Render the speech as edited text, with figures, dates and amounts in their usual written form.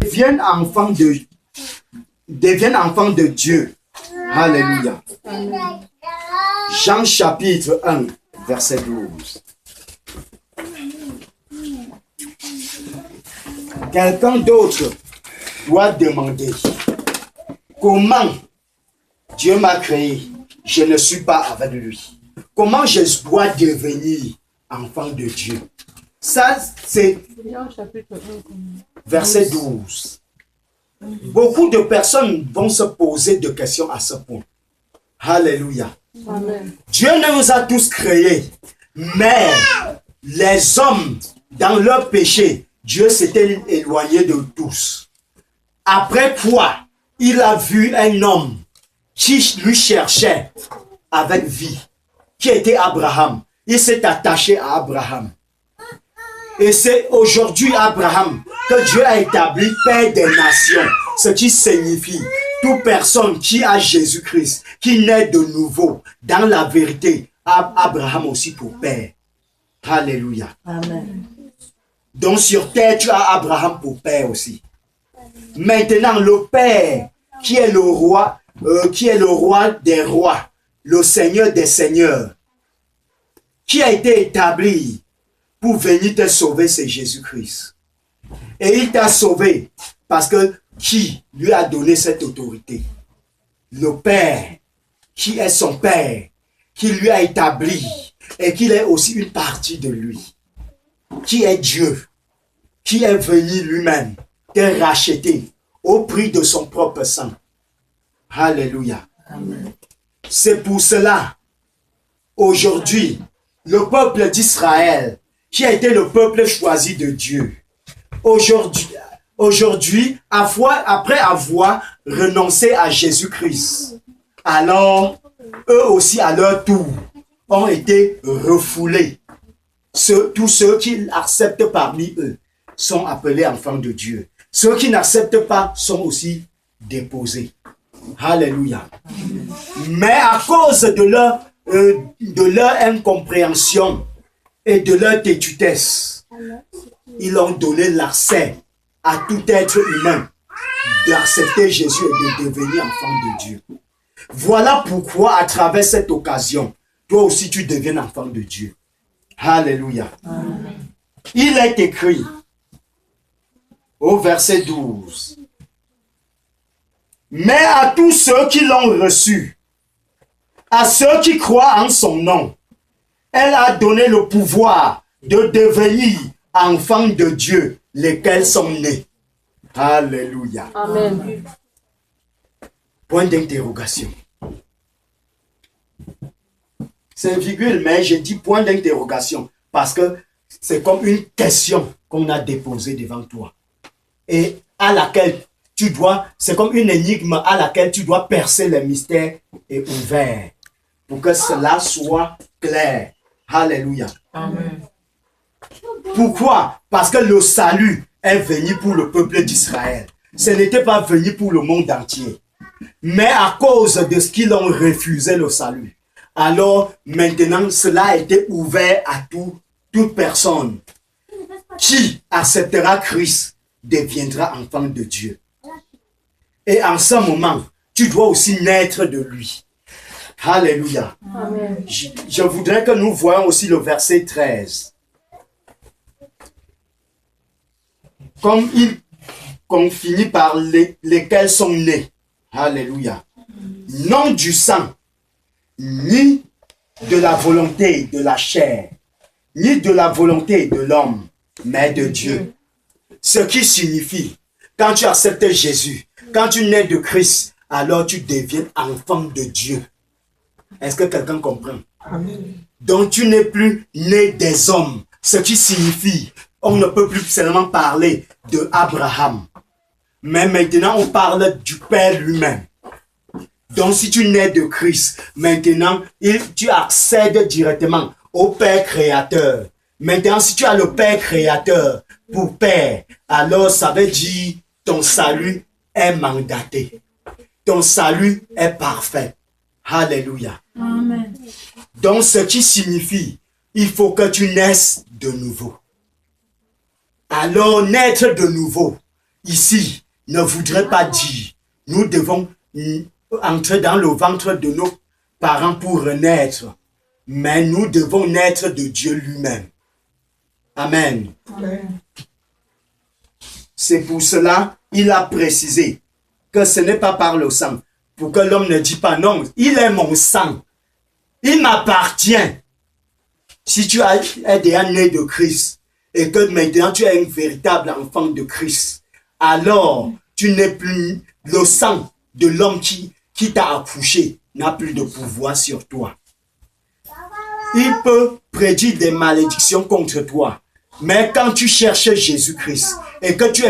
deviennent enfants de Dieu. Alléluia. Jean chapitre 1, verset 12. Quelqu'un d'autre doit demander comment Dieu m'a créé, je ne suis pas avec lui. Comment je dois devenir enfant de Dieu? Ça, c'est verset 12. Beaucoup de personnes vont se poser des questions à ce point. Alléluia. Amen. Dieu ne nous a tous créés, mais les hommes, dans leur péché, Dieu s'était éloigné de tous. Après quoi, il a vu un homme qui lui cherchait avec vie, qui était Abraham. Il s'est attaché à Abraham. Et c'est aujourd'hui Abraham que Dieu a établi Père des nations, ce qui signifie toute personne qui a Jésus-Christ, qui naît de nouveau dans la vérité, a Abraham aussi pour Père. Alléluia. Amen. Donc sur terre, tu as Abraham pour Père aussi. Maintenant, le Père, qui est le roi des rois, le Seigneur des seigneurs, qui a été établi pour venir te sauver, c'est Jésus-Christ. Et il t'a sauvé parce que qui lui a donné cette autorité? Le Père, qui est son Père, qui lui a établi et qu'il est aussi une partie de lui, qui est Dieu, qui est venu lui-même te racheter au prix de son propre sang. Alléluia. Amen. C'est pour cela, aujourd'hui, le peuple d'Israël, qui a été le peuple choisi de Dieu, aujourd'hui, après avoir renoncé à Jésus-Christ, alors, eux aussi, à leur tour, ont été refoulés. Tous ceux qui acceptent parmi eux sont appelés enfants de Dieu. Ceux qui n'acceptent pas sont aussi déposés. Alléluia. Mais à cause de leur incompréhension et de leur têtutesse, ils ont donné l'accès à tout être humain d'accepter Jésus et de devenir enfant de Dieu. Voilà pourquoi, à travers cette occasion, toi aussi tu deviens enfant de Dieu. Alléluia. Amen. Il est écrit au verset 12. Mais à tous ceux qui l'ont reçu, à ceux qui croient en son nom, elle a donné le pouvoir de devenir enfants de Dieu, lesquels sont nés. Alléluia. Amen. Point d'interrogation. C'est une virgule, mais je dis point d'interrogation parce que c'est comme une question qu'on a déposée devant toi et à laquelle tu dois, c'est comme une énigme à laquelle tu dois percer le mystère et ouvert pour que cela soit clair. Alléluia. Amen. Pourquoi? Parce que le salut est venu pour le peuple d'Israël. Ce n'était pas venu pour le monde entier. Mais à cause de ce qu'ils ont refusé le salut, alors maintenant cela a été ouvert à toute personne qui acceptera Christ deviendra enfant de Dieu. Et en ce moment, tu dois aussi naître de lui. Alléluia. Amen. Je voudrais que nous voyions aussi le verset 13. Comme qu'on finit par lesquels sont nés. Alléluia. Non du sang, ni de la volonté de la chair, ni de la volonté de l'homme, mais de Dieu. Ce qui signifie, quand tu acceptes Jésus, quand tu nais de Christ, alors tu deviens enfant de Dieu. Est-ce que quelqu'un comprend? Amen. Donc tu n'es plus né des hommes, ce qui signifie, on ne peut plus seulement parler de Abraham, mais maintenant on parle du Père lui-même. Donc si tu nais de Christ, maintenant tu accèdes directement au Père créateur. Maintenant si tu as le Père créateur pour Père, alors ça veut dire ton salut est mandaté. Ton salut est parfait. Alléluia. Amen. Donc ce qui signifie, il faut que tu naisses de nouveau. Alors naître de nouveau, ici ne voudrait pas dire nous devons entrer dans le ventre de nos parents pour renaître, mais nous devons naître de Dieu lui-même. Amen. Amen. C'est pour cela il a précisé que ce n'est pas par le sang, pour que l'homme ne dise pas non, il est mon sang, il m'appartient. Si tu es déjà né de Christ et que maintenant tu es un véritable enfant de Christ, alors tu n'es plus le sang de l'homme qui t'a accouché, n'a plus de pouvoir sur toi. Il peut prédire des malédictions contre toi, mais quand tu cherches Jésus-Christ et que tu es